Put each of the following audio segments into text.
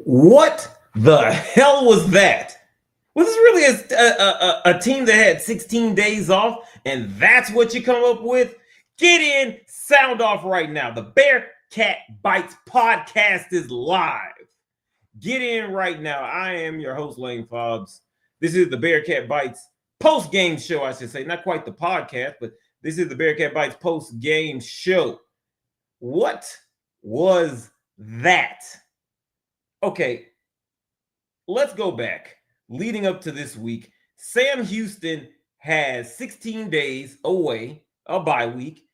What the hell was that? Was this really a team that had 16 days off, and that's what you come up with? Get in, sound off right now. The Bearkat Bites podcast is live. Get in right now. I am your host, Lane Fobbs. This is the Bearkat Bites post-game show, I should say. Not quite the podcast, but this is the Bearkat Bites post-game show. What was that? Okay, let's go back. Leading up to this week, Sam Houston has 16 days away, a bye week.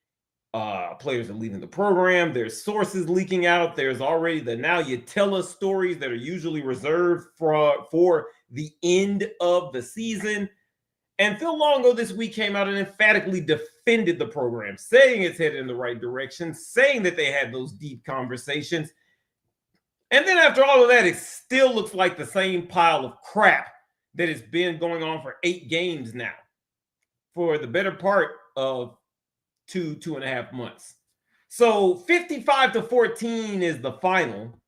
Players are leaving the program. There's sources leaking out. There's already the now you tell us stories that are usually reserved for the end of the season. And Phil Longo this week came out and emphatically defended the program, saying it's headed in the right direction, saying that they had those deep conversations. And then after all of that, it still looks like the same pile of crap that has been going on for 8 games now, for the better part of 2.5 months. So 55-14 is the final.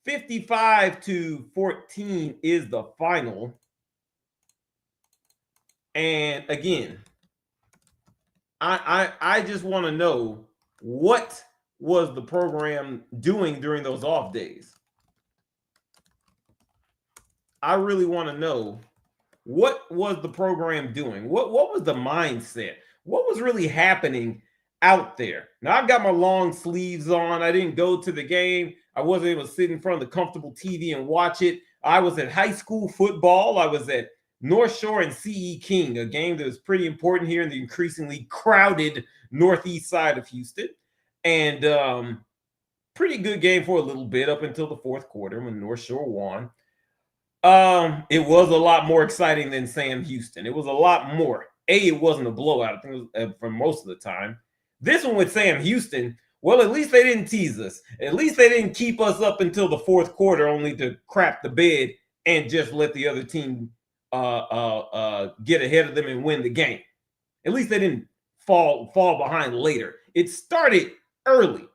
55-14 is the final. And again, I just want to know, what was the program doing during those off days? I really want to know, what was the program doing? What was the mindset? What was really happening out there? Now, I've got my long sleeves on. I didn't go to the game. I wasn't able to sit in front of the comfortable TV and watch it. I was at high school football. I was at North Shore and CE King, a game that was pretty important here in the increasingly crowded northeast side of Houston. And pretty good game for a little bit up until the fourth quarter when North Shore won. It was a lot more exciting than Sam Houston. It was a lot more. It wasn't a blowout. I think it was for most of the time. This one with Sam Houston, well, at least they didn't tease us. At least they didn't keep us up until the fourth quarter, only to crap the bed and just let the other team get ahead of them and win the game. At least they didn't fall behind later. It started early.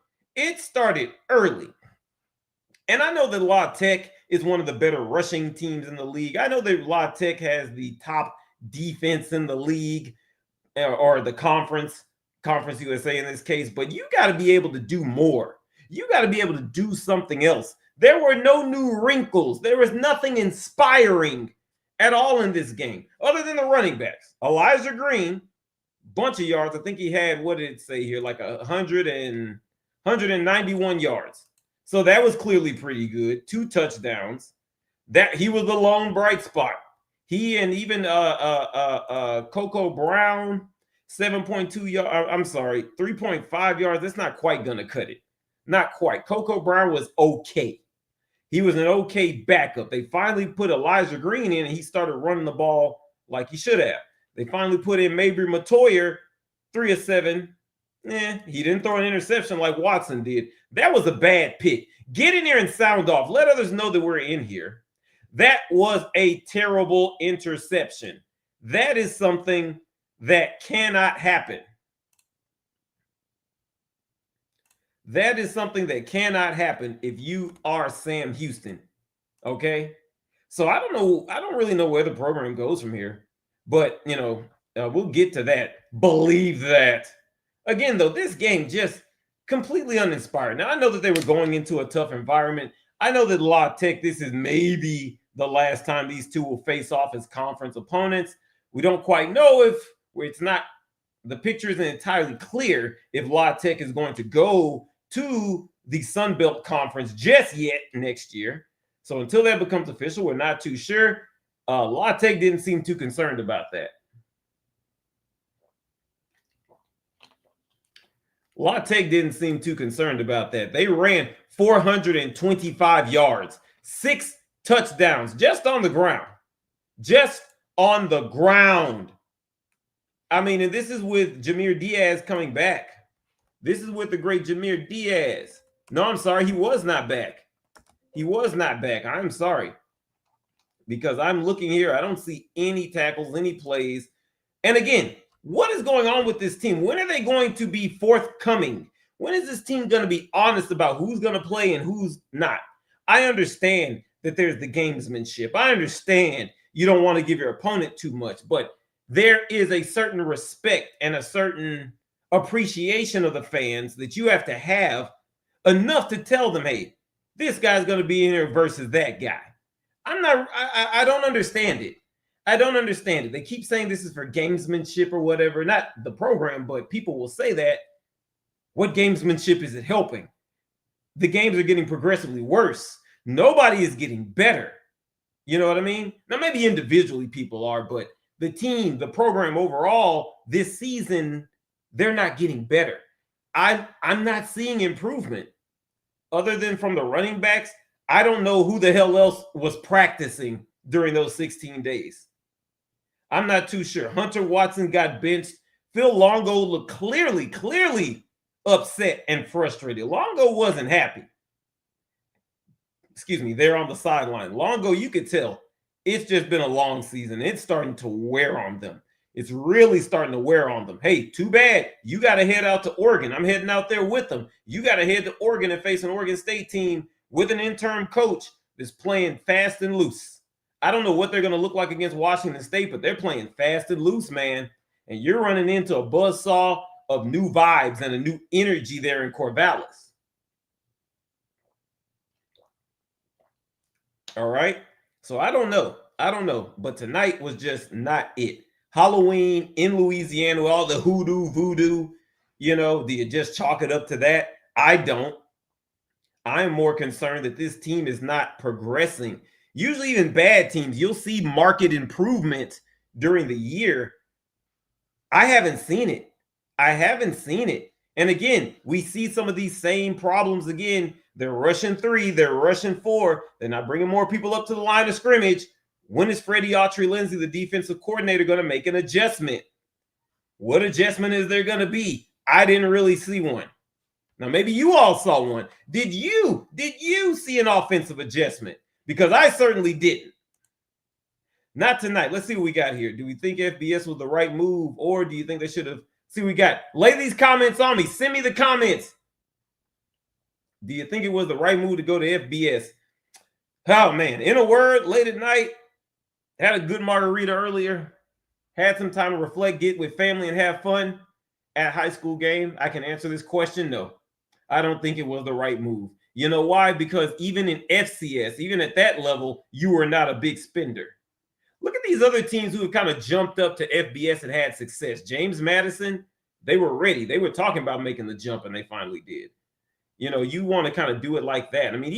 And I know that La Tech is one of the better rushing teams in the league. I know that La Tech has the top defense in the league, or the Conference USA in this case, but you got to be able to do more. You got to be able to do something else. There were no new wrinkles. There was nothing inspiring at all in this game, other than the running backs. Elijah Green, bunch of yards. I think he had, what did it say here, like 191 yards. So that was clearly pretty good. 2 touchdowns. That he was the lone bright spot. He and even Coco Brown, 7.2 yards. I'm sorry, 3.5 yards. That's not quite gonna cut it. Not quite. Coco Brown was okay. He was an okay backup. They finally put Elijah Green in, and he started running the ball like he should have. They finally put in Mabry Matoyer, 3 of 7. He didn't throw an interception like Watson did. That was a bad pick. Get in there and sound off. Let others know that we're in here. That was a terrible interception. That is something that cannot happen. That is something that cannot happen if you are Sam Houston. Okay? So I don't know. I don't really know where the program goes from here. But, we'll get to that. Believe that. Again, though, this game just completely uninspired. Now, I know that they were going into a tough environment. I know that La Tech, this is maybe the last time these two will face off as conference opponents. We don't quite know if it's not, the picture isn't entirely clear if La Tech is going to go to the Sun Belt Conference just yet next year. So until that becomes official, we're not too sure. La Tech didn't seem too concerned about that. La Tech didn't seem too concerned about that. They ran 425 yards, 6 touchdowns, just on the ground. Just on the ground. I mean, and this is with Jahmyr Diaz coming back. This is with the great Jahmyr Diaz. No, I'm sorry. He was not back. He was not back. I'm sorry. Because I'm looking here. I don't see any tackles, any plays. And again, what is going on with this team? When are they going to be forthcoming? When is this team going to be honest about who's going to play and who's not? I understand that there's the gamesmanship. I understand you don't want to give your opponent too much, but there is a certain respect and a certain appreciation of the fans that you have to have enough to tell them, hey, this guy's going to be in here versus that guy. I don't understand it. I don't understand it. They keep saying this is for gamesmanship or whatever, not the program, but people will say that. What gamesmanship is it helping? The games are getting progressively worse. Nobody is getting better. You know what I mean? Now, maybe individually people are, but the team, the program overall this season, they're not getting better. I'm not seeing improvement other than from the running backs. I don't know who the hell else was practicing during those 16 days. I'm not too sure. Hunter Watson got benched. Phil Longo looked clearly upset and frustrated. Longo wasn't happy. Excuse me, they're on the sideline. Longo, you could tell it's just been a long season. It's starting to wear on them. It's really starting to wear on them. Hey, too bad. You got to head out to Oregon. I'm heading out there with them. You got to head to Oregon and face an Oregon State team with an interim coach that's playing fast and loose. I don't know what they're going to look like against Washington State, but they're playing fast and loose, man. And you're running into a buzzsaw of new vibes and a new energy there in Corvallis. All right. So I don't know. But tonight was just not it. Halloween in Louisiana with all the hoodoo, voodoo, do you just chalk it up to that? I don't. I'm more concerned that this team is not progressing. Usually even bad teams, you'll see market improvement during the year. I haven't seen it. And again, we see some of these same problems again. They're rushing 3, they're rushing 4. They're not bringing more people up to the line of scrimmage. When is Freddie Autry-Lindsey, the defensive coordinator, going to make an adjustment? What adjustment is there going to be? I didn't really see one. Now, maybe you all saw one. Did you see an offensive adjustment? Because I certainly didn't. Not tonight. Let's see what we got here. Do we think FBS was the right move, or do you think they should have? See what we got. Lay these comments on me. Send me the comments. Do you think it was the right move to go to FBS? Oh, man. In a word, late at night, had a good margarita earlier, had some time to reflect, get with family, and have fun at a high school game. I can answer this question. No, I don't think it was the right move. You know why? Because even in FCS, even at that level, you were not a big spender. Look at these other teams who have kind of jumped up to FBS and had success. James Madison, they were ready. They were talking about making the jump, and they finally did. You want to kind of do it like that. I mean,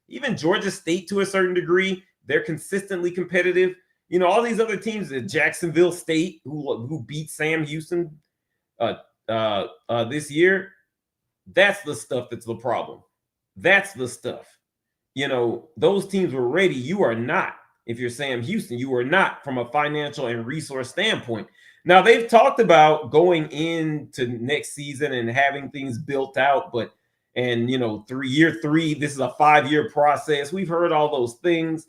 even Georgia State to a certain degree, they're consistently competitive. All these other teams at Jacksonville State who beat Sam Houston this year, that's the stuff that's the problem. That's the stuff. Those teams were ready. You are not. If you're Sam Houston, you are not from a financial and resource standpoint. Now, they've talked about going into next season and having things built out, year 3, this is a 5-year process. We've heard all those things.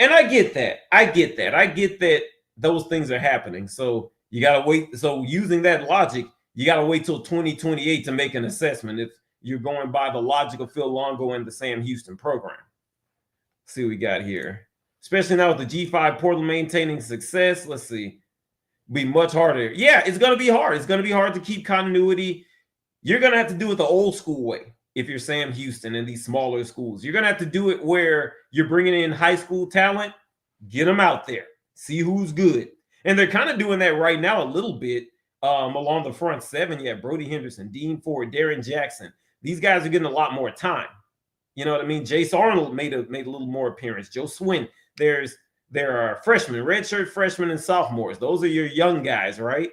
And I get that. I get that those things are happening. So you got to wait. So using that logic, you got to wait till 2028 to make an assessment if you're going by the logic of Phil Longo and the Sam Houston program. Let's see what we got here. Especially now with the G5 portal maintaining success. Let's see. Be much harder. Yeah, it's going to be hard. It's going to be hard to keep continuity. You're going to have to do it the old school way. If you're Sam Houston and these smaller schools, you're going to have to do it where you're bringing in high school talent, get them out there, see who's good. And they're kind of doing that right now a little bit along the front 7. You have Brody Henderson, Dean Ford, Darren Jackson. These guys are getting a lot more time. You know what I mean? Jace Arnold made a little more appearance. Joe Swin. There are freshmen, redshirt freshmen and sophomores. Those are your young guys, right?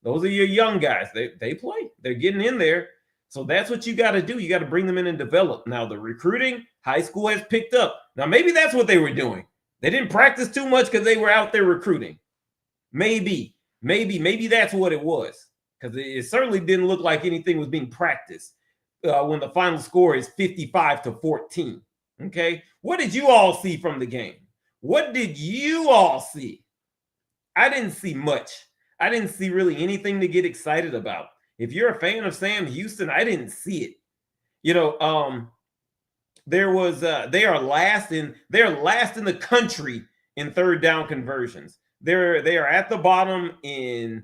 Those are your young guys. They play. They're getting in there. So that's what you got to do. You got to bring them in and develop. Now, the recruiting, high school has picked up. Now, maybe that's what they were doing. They didn't practice too much because they were out there recruiting. Maybe that's what it was, because it certainly didn't look like anything was being practiced when the final score is 55-14. Okay, what did you all see from the game? What did you all see? I didn't see much. I didn't see really anything to get excited about. If you're a fan of Sam Houston, I didn't see it. They are last in the country in third down conversions. They are at the bottom in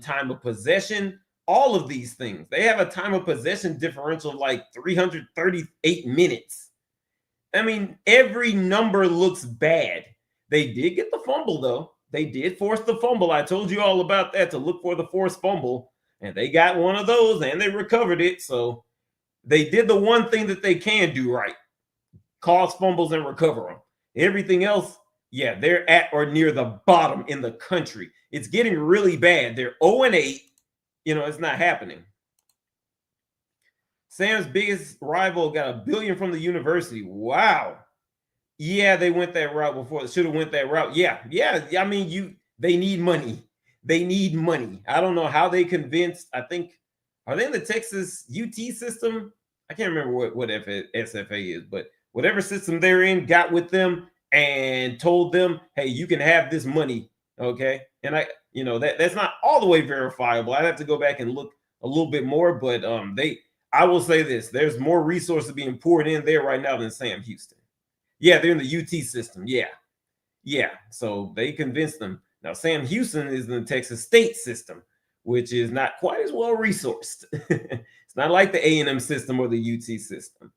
time of possession. All of these things. They have a time of possession differential of like 338 minutes. I mean, every number looks bad. They did get the fumble, though. They did force the fumble. I told you all about that, to look for the forced fumble, and they got one of those, and they recovered it. So they did the one thing that they can do right: cause fumbles and recover them. Everything else, yeah, they're at or near the bottom in the country. It's getting really bad. They're 0-8. It's not happening. Sam's biggest rival got $1 billion from the university. Wow. Yeah, they went that route before. They should have went that route. Yeah. I mean, they need money. They need money. I don't know how they convinced. I think, are they in the Texas UT system? I can't remember what SFA is, but whatever system they're in, got with them and told them, hey, you can have this money. Okay. And that's not all the way verifiable. I'd have to go back and look a little bit more, but I will say this: there's more resources being poured in there right now than Sam Houston. Yeah, they're in the UT system. Yeah. So they convinced them. Now Sam Houston is in the Texas State system, which is not quite as well resourced. It's not like the A&M system or the UT system.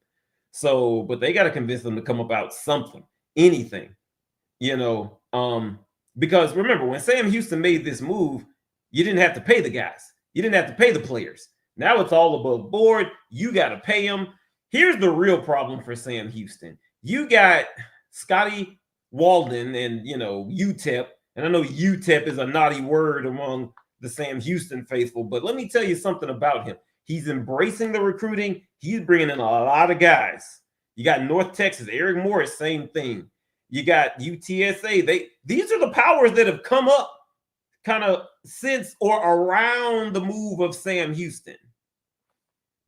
So, but they got to convince them to come about something, anything, because remember, when Sam Houston made this move, you didn't have to pay the guys. You didn't have to pay the players. Now it's all above board. You got to pay them. Here's the real problem for Sam Houston. You got Scotty Walden and, UTEP. And I know UTEP is a naughty word among the Sam Houston faithful, but let me tell you something about him. He's embracing the recruiting. He's bringing in a lot of guys. You got North Texas, Eric Morris, same thing. You got UTSA. These are the powers that have come up kind of since or around the move of Sam Houston.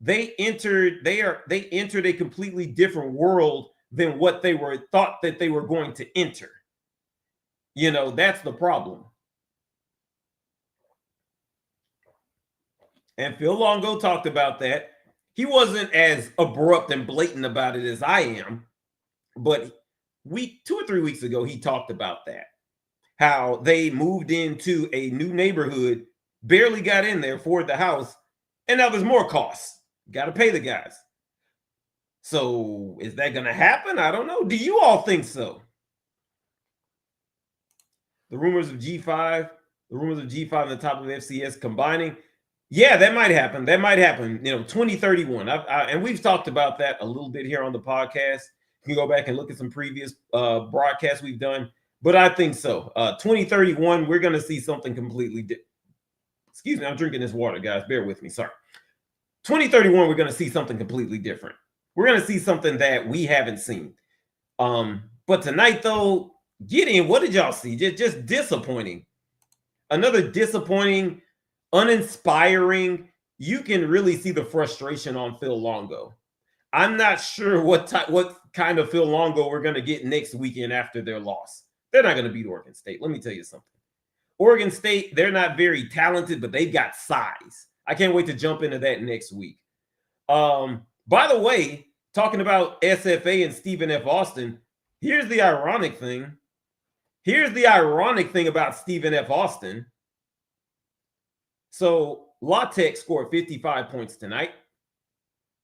They entered a completely different world than what they thought that they were going to enter. That's the problem. And Phil Longo talked about that. He wasn't as abrupt and blatant about it as I am, but 2 or 3 weeks ago, he talked about that. How they moved into a new neighborhood, barely got in there for the house, and now there's more costs. Got to pay the guys. So is that going to happen? I don't know. Do you all think so? The rumors of G5 and the top of FCS combining. Yeah, that might happen. 2031. And we've talked about that a little bit here on the podcast. You can go back and look at some previous broadcasts we've done. But I think so. 2031, we're going to see something completely different. Excuse me, I'm drinking this water, guys. Bear with me. Sorry. 2031, we're going to see something completely different. We're going to see something that we haven't seen. But tonight, though, Gideon, what did y'all see? Just disappointing. Another disappointing, uninspiring. You can really see the frustration on Phil Longo. I'm not sure what kind of Phil Longo we're going to get next weekend after their loss. They're not going to beat Oregon State. Let me tell you something. Oregon State, they're not very talented, but they've got size. I can't wait to jump into that next week. By the way, talking about SFA and Stephen F. Austin, here's the ironic thing. Here's the ironic thing about Stephen F. Austin. So La Tech scored 55 points tonight.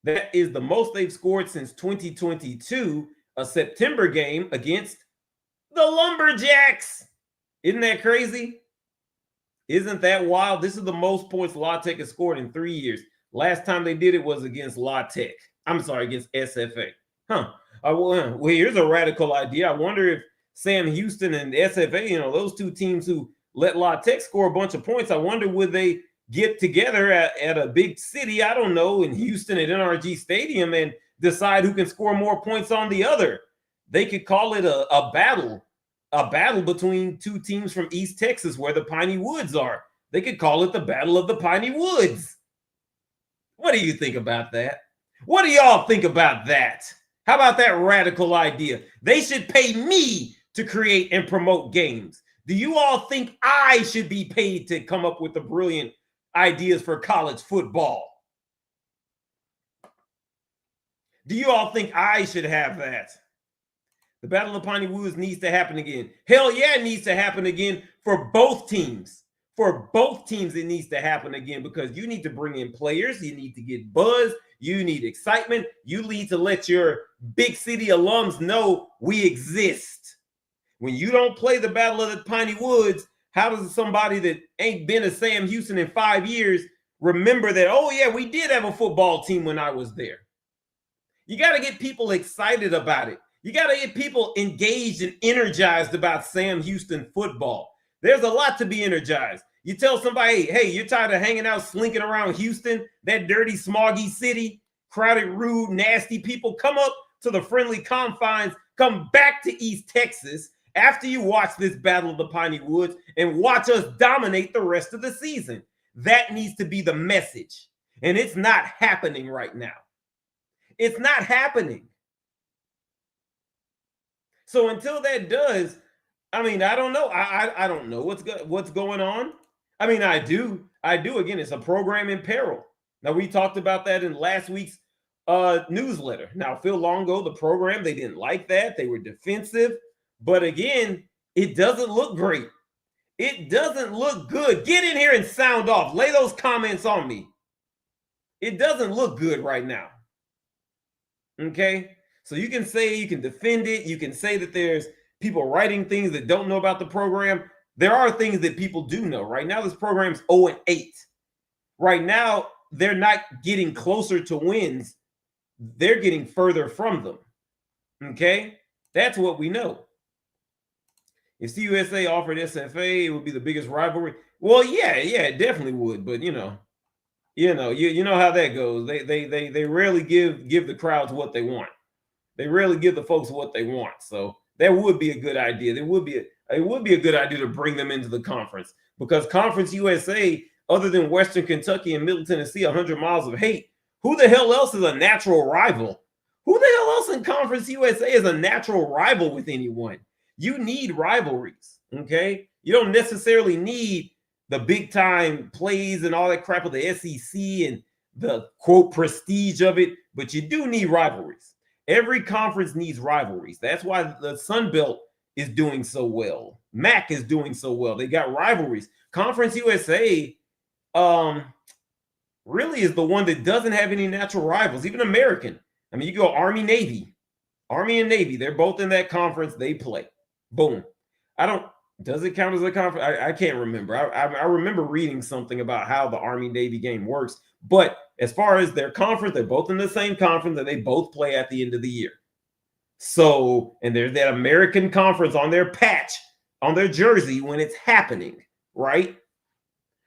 That is the most they've scored since 2022, a September game against the Lumberjacks. Isn't that crazy? Isn't that wild? This is the most points La Tech has scored in 3 years. Last time they did it was against La Tech. I'm sorry, against SFA. Well, here's a radical idea. I wonder if Sam Houston and SFA, those two teams who let La Tech score a bunch of points, I wonder would they get together at a big city, I don't know, in Houston at NRG Stadium and decide who can score more points on the other. They could call it a battle between two teams from East Texas where the Piney Woods are. They could call it the Battle of the Piney Woods. What do you think about that? What do y'all think about that? How about that radical idea? They should pay me to create and promote games. Do you all think I should be paid to come up with the brilliant ideas for college football? Do you all think I should have that? The Battle of Piney Woods needs to happen again. Hell yeah, it needs to happen again for both teams. For both teams, it needs to happen again because you need to bring in players. You need to get buzz. You need excitement. You need to let your big city alums know we exist. When you don't play the Battle of the Piney Woods, how does somebody that ain't been to Sam Houston in 5 years remember that, oh yeah, we did have a football team when I was there? You got to get people excited about it. You got to get people engaged and energized about Sam Houston football. There's a lot to be energized. You tell somebody, hey, you're tired of hanging out, slinking around Houston, that dirty, smoggy city, crowded, rude, nasty people. Come up to the friendly confines. Come back to East Texas after you watch this Battle of the Piney Woods and watch us dominate the rest of the season. That needs to be the message. And it's not happening right now. It's not happening. So until that does, I mean, I don't know. I don't know what's going on. I mean, I do. Again, it's a program in peril. Now, we talked about that in last week's newsletter. Now, Phil Longo, the program, they didn't like that. They were defensive. But again, it doesn't look great. It doesn't look good. Get in here and sound off. Lay those comments on me. It doesn't look good right now. Okay? So you can say, you can defend it. You can say that there's people writing things that don't know about the program. There are things that people do know. Right now, this program's 0-8. Right now, they're not getting closer to wins. They're getting further from them. Okay? That's what we know. If CUSA offered SFA, it would be the biggest rivalry. Well, yeah, it definitely would. But you know how that goes. They rarely give the crowds what they want. They rarely give the folks what they want. So that would be a good idea. It would be a good idea to bring them into the conference because Conference USA, other than Western Kentucky and Middle Tennessee, 100 miles of hate. Who the hell else is a natural rival? Who the hell else in Conference USA is a natural rival with anyone? You need rivalries, okay? You don't necessarily need the big time plays and all that crap of the SEC and the quote prestige of it, but you do need rivalries. Every conference needs rivalries. That's why the Sun Belt is doing so well. MAC is doing so well. They got rivalries. Conference USA really is the one that doesn't have any natural rivals, even American. I mean, you go Army, Navy. Army and Navy, they're both in that conference. They play. Boom. Does it count as a conference? I can't remember. I remember reading something about how the Army-Navy game works. But as far as their conference, they're both in the same conference and they both play at the end of the year. So, and there's that American conference on their patch, on their jersey when it's happening, right?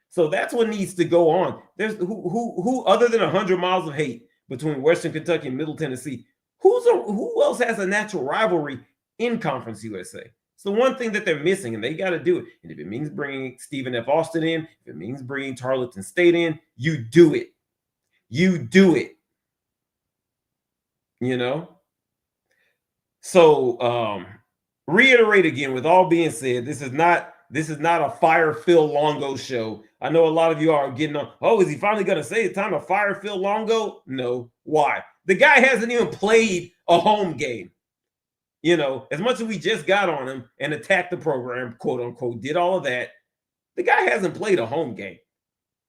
So that's what needs to go on. There's who other than 100 miles of hate between Western Kentucky and Middle Tennessee, who else has a natural rivalry in Conference USA? It's the one thing that they're missing, and they got to do it. And if it means bringing Stephen F. Austin in, if it means bringing Tarleton State in, you do it. You do it. You know? So, reiterate again, with all being said, this is not a fire Phil Longo show. I know a lot of you are getting on, oh, is he finally going to say it's time to fire Phil Longo? No. Why? The guy hasn't even played a home game. You know, as much as we just got on him and attacked the program, quote unquote, did all of that, the guy hasn't played a home game.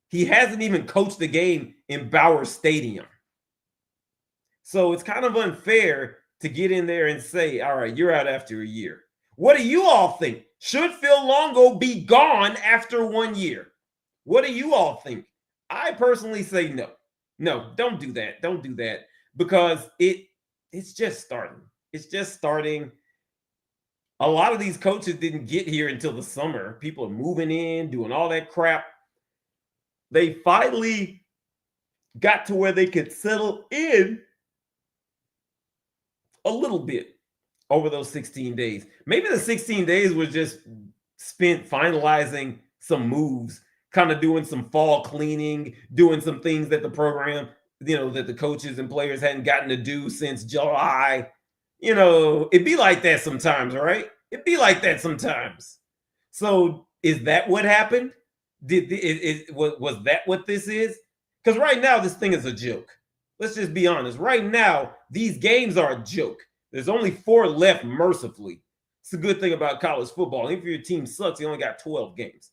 He hasn't even coached the game in Bauer Stadium. So it's kind of unfair to get in there and say, all right, you're out after a year. What do you all think? Should Phil Longo be gone after 1 year? What do you all think? I personally say no. No, don't do that. Don't do that because it's just starting. It's just starting. A lot of these coaches didn't get here until the summer. People are moving in, doing all that crap. They finally got to where they could settle in a little bit over those 16 days. Maybe the 16 days was just spent finalizing some moves, kind of doing some fall cleaning, doing some things that the program, that the coaches and players hadn't gotten to do since July. It'd be like that sometimes, right? It'd be like that sometimes. So is that what happened? Was that what this is? Because right now, this thing is a joke. Let's just be honest. Right now, these games are a joke. There's only 4 left, mercifully. It's a good thing about college football. Even if your team sucks, you only got 12 games.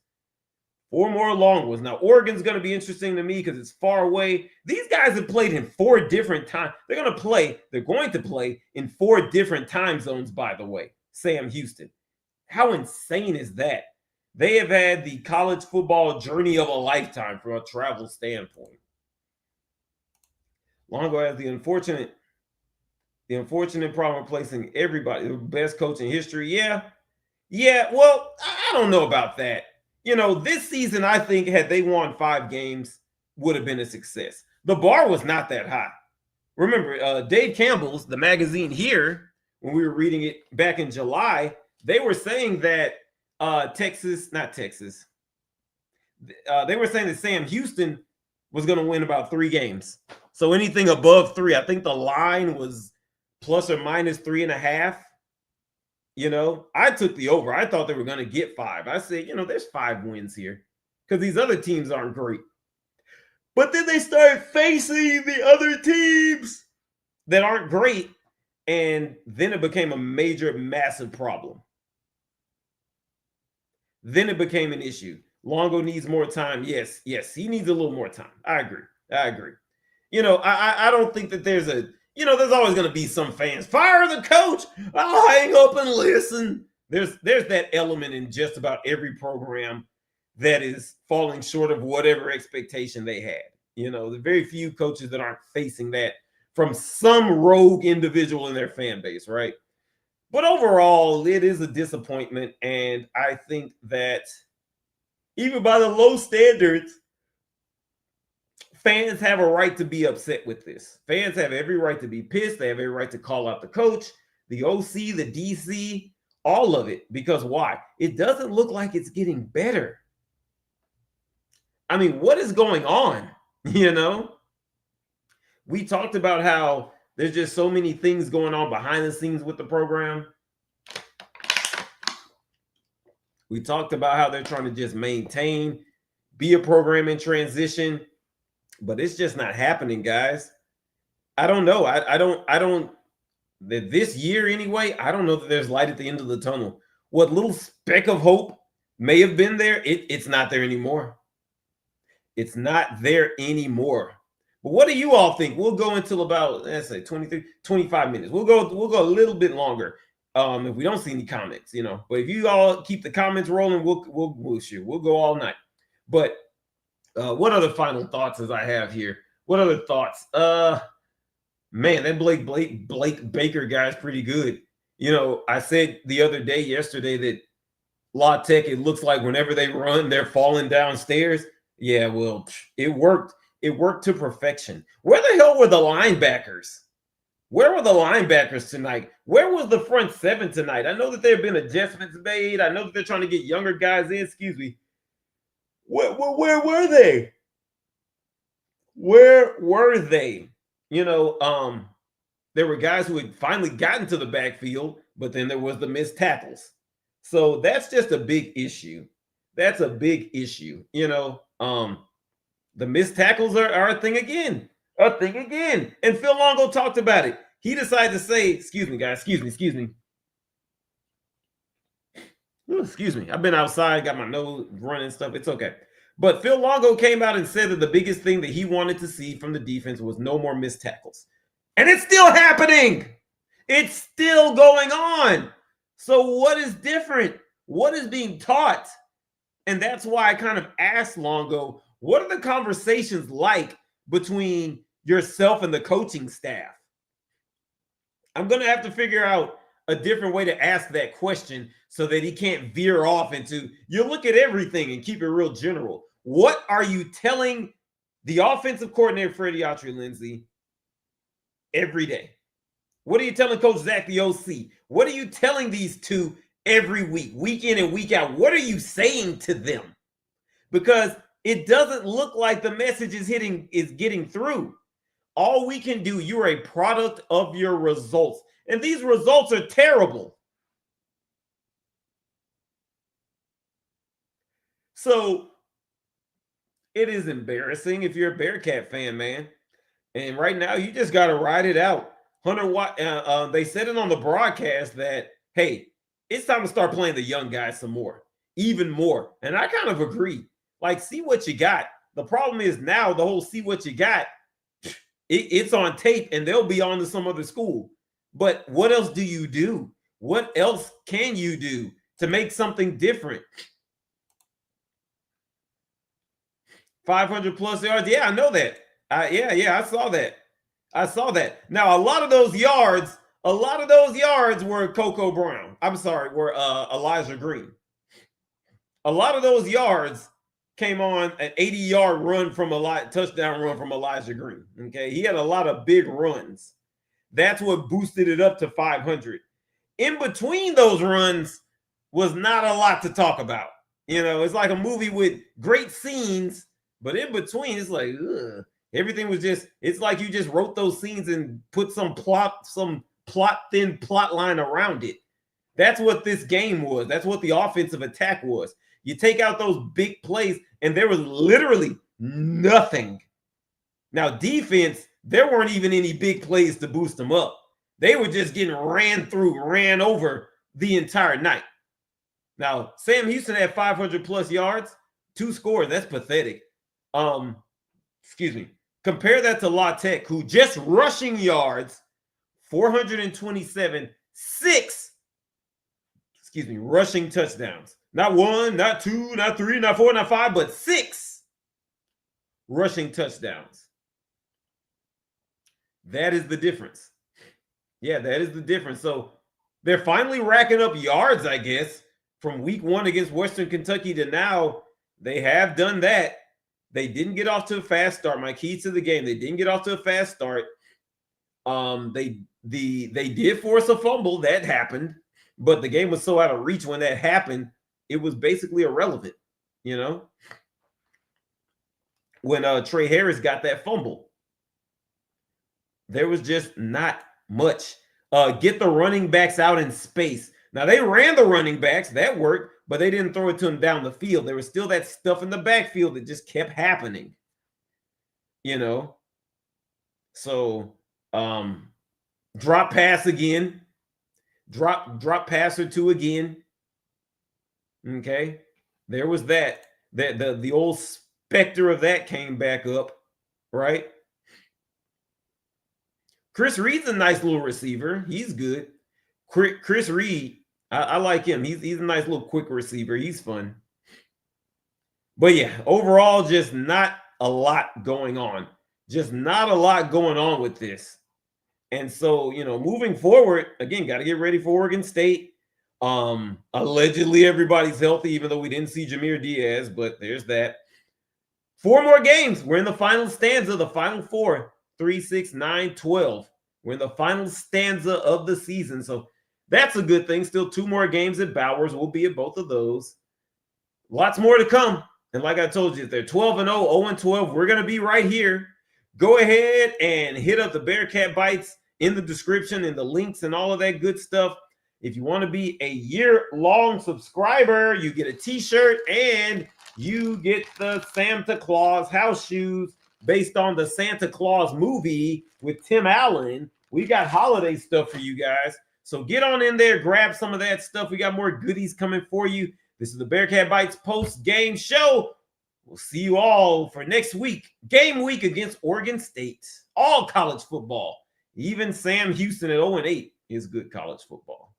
4 more long ones. Now, Oregon's going to be interesting to me because it's far away. These guys have played in 4 different times. They're going to play in 4 different time zones, by the way. Sam Houston. How insane is that? They have had the college football journey of a lifetime from a travel standpoint. Longo has the unfortunate problem of placing everybody, the best coach in history. Yeah. Well, I don't know about that. This season, I think, had they won 5 games, would have been a success. The bar was not that high. Remember, Dave Campbell's, the magazine here, when we were reading it back in July, they were saying that they were saying that Sam Houston was going to win about 3 games. So anything above 3, I think the line was plus or minus 3.5. I took the over. I thought they were going to get 5. I said, there's 5 wins here because these other teams aren't great. But then they started facing the other teams that aren't great. And then it became a major, massive problem. Then it became an issue. Longo needs more time. Yes, he needs a little more time. I agree. I don't think that there's always going to be some fans. Fire the coach. I'll hang up and listen. There's that element in just about every program that is falling short of whatever expectation they had. The very few coaches that aren't facing that from some rogue individual in their fan base, right? But overall, it is a disappointment. And I think that even by the low standards, fans have a right to be upset with this. Fans have every right to be pissed. They have every right to call out the coach, the OC, the DC, all of it. Because why? It doesn't look like it's getting better. I mean, what is going on? We talked about how there's just so many things going on behind the scenes with the program. We talked about how they're trying to just maintain, be a program in transition, but it's just not happening, guys. I don't know. I don't, this year anyway, I don't know that there's light at the end of the tunnel. What little speck of hope may have been there, it's not there anymore. It's not there anymore. But what do you all think? We'll go until about, let's say 23, 25 minutes. We'll go a little bit longer. If we don't see any comments, but if you all keep the comments rolling, we'll shoot. We'll go all night. But what other final thoughts as I have here? What other thoughts? Man, that Blake Baker guy is pretty good. I said yesterday that La Tech, it looks like whenever they run, they're falling downstairs. Yeah, well, it worked. It worked to perfection. Where the hell were the linebackers? Where were the linebackers tonight? Where was the front 7 tonight? I know that there have been adjustments made. I know that they're trying to get younger guys in. Excuse me. Where were they? Where were they? There were guys who had finally gotten to the backfield, but then there was the missed tackles. So that's just a big issue. That's a big issue. The missed tackles are a thing again. And Phil Longo talked about it. He decided to say, excuse me, guys, excuse me. Ooh, excuse me. I've been outside, got my nose running and stuff. It's okay. But Phil Longo came out and said that the biggest thing that he wanted to see from the defense was no more missed tackles. And it's still happening. It's still going on. So what is different? What is being taught? And that's why I kind of asked Longo, what are the conversations like between yourself and the coaching staff? I'm going to have to figure out a different way to ask that question so that he can't veer off into, you look at everything and keep it real general. What are you telling the offensive coordinator, Freddie Autry-Lindsay, every day? What are you telling Coach Zach, the OC? What are you telling these two every week in and week out? What are you saying to them? Because it doesn't look like the message is getting through. All we can do, you're a product of your results. And these results are terrible. So it is embarrassing if you're a Bearkat fan, man. And right now, you just got to ride it out. Hunter Watt, they said it on the broadcast that, hey, it's time to start playing the young guys some more, even more. And I kind of agree. Like, see what you got. The problem is now the whole see what you got, it's on tape and they'll be on to some other school. But what else do you do? What else can you do to make something different? 500 plus yards. Yeah, I know that. I saw that. I saw that. Now, a lot of those yards were Coco Brown. I'm sorry, were Elijah Green. A lot of those yards came on an 80-yard run from touchdown run from Elijah Green. Okay, he had a lot of big runs. That's what boosted it up to 500. In between those runs was not a lot to talk about. You know, it's like a movie with great scenes, but in between, it's like, ugh. Everything was just, it's like you just wrote those scenes and put some thin plot line around it. That's what this game was. That's what the offensive attack was. You take out those big plays, and there was literally nothing. Now, defense, there weren't even any big plays to boost them up. They were just getting ran over the entire night. Now, Sam Houston had 500 plus yards, 2 scores. That's pathetic. Excuse me. Compare that to La Tech, who just rushing yards, 427, 6, rushing touchdowns. Not 1, not 2, not 3, not 4, not 5, but 6 rushing touchdowns. That is the difference. Yeah, that is the difference. So they're finally racking up yards, I guess, from week 1 against Western Kentucky to now. They have done that. They didn't get off to a fast start. My key to the game, they didn't get off to a fast start. They did force a fumble. That happened, but the game was so out of reach when that happened, it was basically irrelevant, you know? When Trey Harris got that fumble, there was just not much. Get the running backs out in space. Now, they ran the running backs. That worked, but they didn't throw it to them down the field. There was still that stuff in the backfield that just kept happening, you know? So, drop pass again. Drop pass or 2 again. Okay? There was that. The old specter of that came back up, right? Chris Reed's a nice little receiver. He's good. Chris Reed, I like him. He's a nice little quick receiver. He's fun. But yeah, overall, just not a lot going on. Just not a lot going on with this. And so, you know, moving forward, again, got to get ready for Oregon State. Allegedly, everybody's healthy, even though we didn't see Jameer Diaz, but there's that. 4 more games. We're in the final stanza, the final 4, 3, 6, 9, 12. We're in the final stanza of the season. So that's a good thing. Still 2 more games at Bowers. We'll be at both of those. Lots more to come. And like I told you, if they're 12-0, 0-12, we're going to be right here. Go ahead and hit up the Bearkat Bites in the description and the links and all of that good stuff. If you want to be a year-long subscriber, you get a t-shirt and you get the Santa Claus house shoes based on the Santa Claus movie with Tim Allen. We got holiday stuff for you guys. So get on in there, grab some of that stuff. We got more goodies coming for you. This is the Bearkat Bites post-game show. We'll see you all for next week. Game week against Oregon State. All college football. Even Sam Houston at 0-8 is good college football.